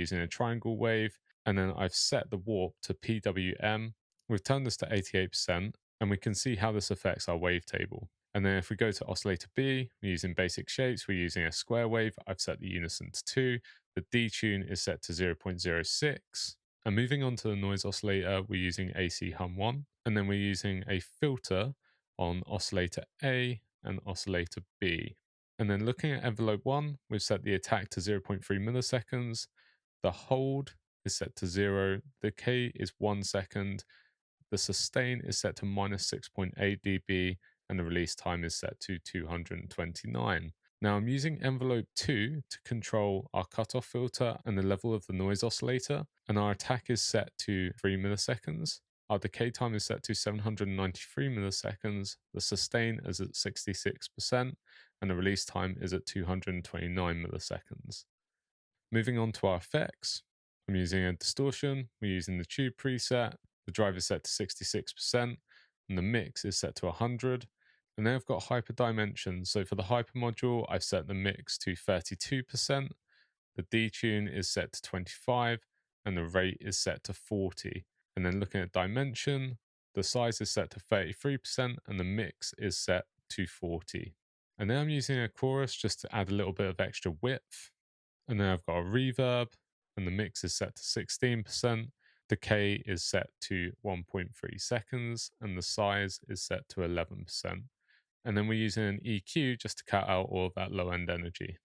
using a triangle wave, and then I've set the warp to PWM. We've turned this to 88%, and we can see how this affects our wavetable. And then if we go to oscillator B, we're using basic shapes, we're using a square wave. I've set the unison to 2. The detune is set to 0.06. And moving on to the noise oscillator, we're using AC hum 1. And then we're using a filter on oscillator A and oscillator B. And then looking at envelope 1, we've set the attack to 0.3 milliseconds. The hold is set to 0. The decay is 1 second. The sustain is set to minus 6.8 dB, and the release time is set to 229. Now I'm using envelope 2 to control our cutoff filter and the level of the noise oscillator, and our attack is set to 3 milliseconds. Our decay time is set to 793 milliseconds, the sustain is at 66%, and the release time is at 229 milliseconds. Moving on to our effects, I'm using a distortion, we're using the tube preset, the drive is set to 66%, and the mix is set to 100. And then I've got hyperdimension. So for the hyper module, I've set the mix to 32%, the detune is set to 25, and the rate is set to 40. And then looking at dimension, the size is set to 33%, and the mix is set to 40. And then I'm using a chorus just to add a little bit of extra width. And then I've got a reverb, and the mix is set to 16%. Decay is set to 1.3 seconds, and the size is set to 11%. And then we're using an EQ just to cut out all of that low end energy.